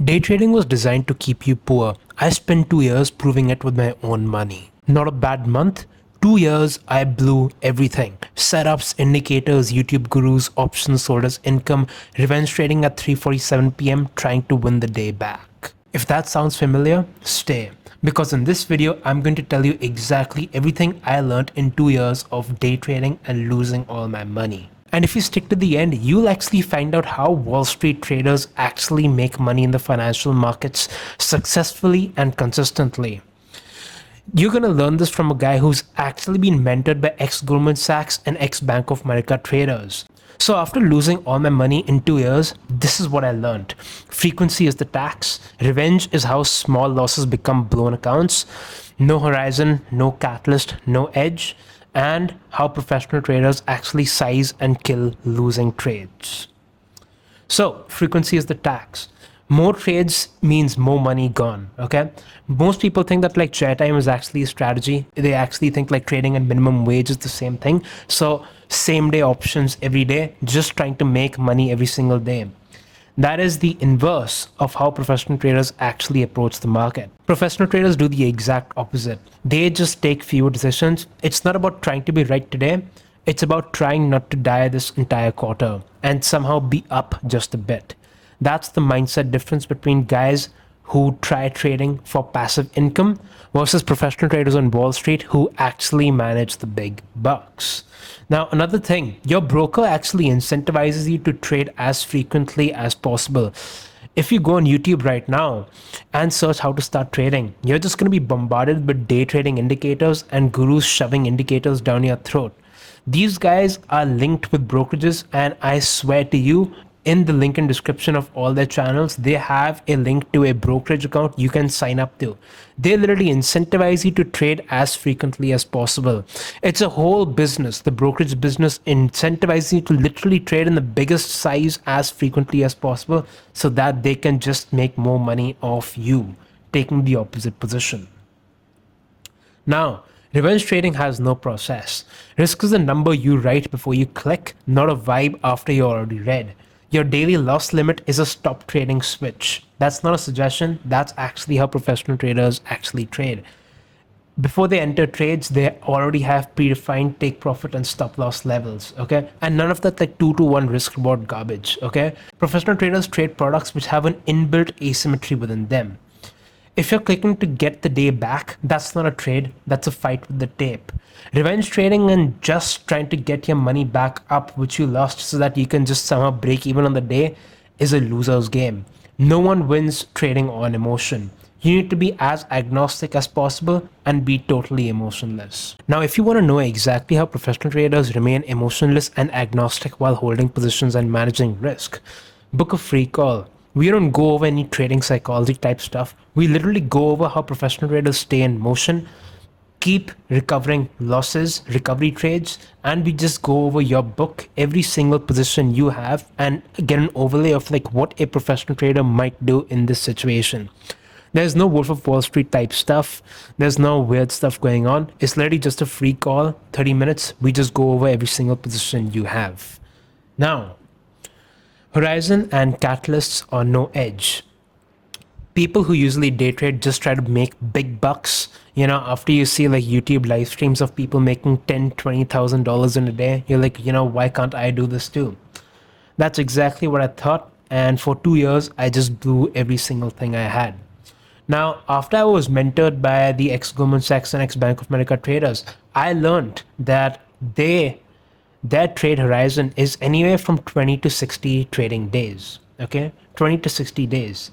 Day trading was designed to keep you poor. I spent 2 years proving it with my own money. Not a bad month. 2 years, I blew everything. Setups, indicators, YouTube gurus, options holders, income, revenge trading at 3:47 p.m. trying to win the day back. If that sounds familiar, stay. Because in this video, I'm going to tell you exactly everything I learned in 2 years of day trading and losing all my money. And if you stick to the end, you'll actually find out how Wall Street traders actually make money in the financial markets successfully and consistently. You're going to learn this from a guy who's actually been mentored by ex-Goldman Sachs and ex-Bank of America traders. So after losing all my money in 2 years, this is what I learned. Frequency is the tax. Revenge is how small losses become blown accounts. No horizon, no catalyst, no edge. And how professional traders actually size and kill losing trades. So frequency is the tax. More trades means more money gone, okay? Most people think that like chair time is actually a strategy. They actually think like trading and minimum wage is the same thing. So same day options every day, just trying to make money every single day. That is the inverse of how professional traders actually approach the market. Professional traders do the exact opposite. They just take fewer decisions. It's not about trying to be right today. It's about trying not to die this entire quarter and somehow be up just a bit. That's the mindset difference between guys who try trading for passive income versus professional traders on Wall Street who actually manage the big bucks. Now, another thing, your broker actually incentivizes you to trade as frequently as possible. If you go on YouTube right now and search how to start trading, you're just going to be bombarded with day trading indicators and gurus shoving indicators down your throat. These guys are linked with brokerages, and I swear to you, in the link in description of all their channels, they have a link to a brokerage account you can sign up to. They literally incentivize you to trade as frequently as possible. It's a whole business. The brokerage business incentivizes you to literally trade in the biggest size as frequently as possible so that they can just make more money off you, taking the opposite position. Now, revenge trading has no process. Risk is a number you write before you click, not a vibe after you already read. Your daily loss limit is a stop trading switch. That's not a suggestion. That's actually how professional traders actually trade. Before they enter trades, they already have predefined take profit and stop loss levels, okay? And none of that like 2-to-1 risk reward garbage, okay? Professional traders trade products which have an inbuilt asymmetry within them. If you're clicking to get the day back, that's not a trade, that's a fight with the tape. Revenge trading and just trying to get your money back up which you lost so that you can just somehow break even on the day is a loser's game. No one wins trading on emotion. You need to be as agnostic as possible and be totally emotionless. Now, if you want to know exactly how professional traders remain emotionless and agnostic while holding positions and managing risk, book a free call. We don't go over any trading psychology type stuff. We literally go over how professional traders stay in motion, keep recovering losses, recovery trades, and we just go over your book, every single position you have, and get an overlay of like what a professional trader might do in this situation. There's no Wolf of Wall Street type stuff. There's no weird stuff going on. It's literally just a free call, 30 minutes. We just go over every single position you have. Now, horizon and catalysts are no edge. People who usually day trade just try to make big bucks. You know, after you see like YouTube live streams of people making $10,000, $20,000 in a day, you're like, you know, why can't I do this too? That's exactly what I thought. And for 2 years, I just blew every single thing I had. Now, after I was mentored by the ex-Goldman Sachs and ex-Bank of America traders, I learned that their trade horizon is anywhere from 20 to 60 trading days, okay? 20 to 60 days.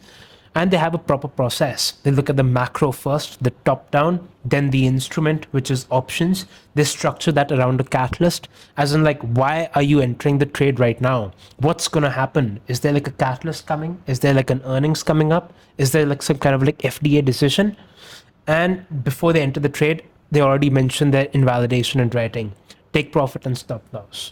And they have a proper process. They look at the macro first, the top down, then the instrument, which is options. They structure that around a catalyst, as in like, why are you entering the trade right now? What's going to happen? Is there like a catalyst coming? Is there like an earnings coming up? Is there like some kind of like FDA decision? And before they enter the trade, they already mentioned their invalidation in writing. Take profit and stop loss.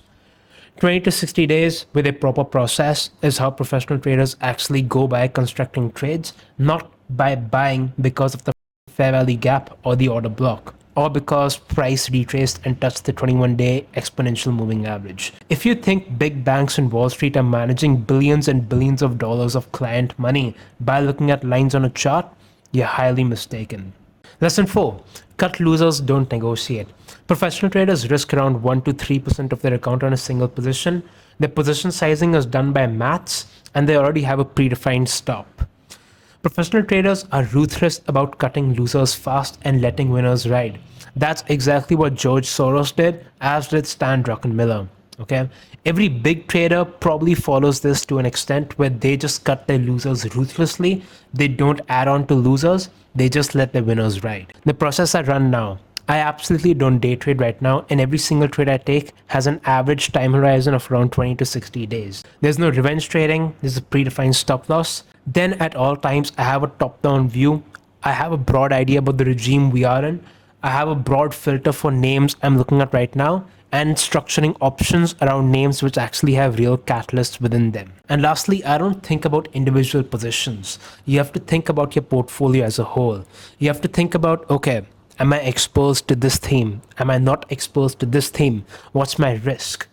20 to 60 days with a proper process is how professional traders actually go by constructing trades, not by buying because of the fair value gap or the order block. or because price retraced and touched the 21-day exponential moving average. If you think big banks in Wall Street are managing billions and billions of dollars of client money by looking at lines on a chart, you're highly mistaken. Lesson 4. Cut losers, don't negotiate. Professional traders risk around 1 to 3% of their account on a single position. Their position sizing is done by maths, and they already have a predefined stop. Professional traders are ruthless about cutting losers fast and letting winners ride. That's exactly what George Soros did, as did Stan Druckenmiller. Okay, every big trader probably follows this to an extent where they just cut their losers ruthlessly. They don't add on to losers, they just let the winners ride. The process I run now, I absolutely don't day trade right now, and every single trade I take has an average time horizon of around 20 to 60 days. There's no revenge trading, there's a predefined stop loss. Then at all times, I have a top-down view. I have a broad idea about the regime we are in. I have a broad filter for names I'm looking at right now, and structuring options around names which actually have real catalysts within them. And lastly, I don't think about individual positions. You have to think about your portfolio as a whole. You have to think about, okay, am I exposed to this theme? Am I not exposed to this theme? What's my risk?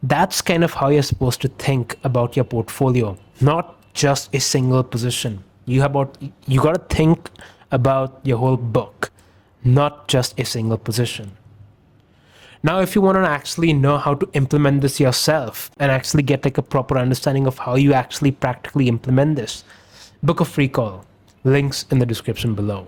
That's kind of how you're supposed to think about your portfolio, not just a single position. You got to think about your whole book, not just a single position. Now, if you want to actually know how to implement this yourself and actually get like a proper understanding of how you actually practically implement this, book a free call. Links in the description below.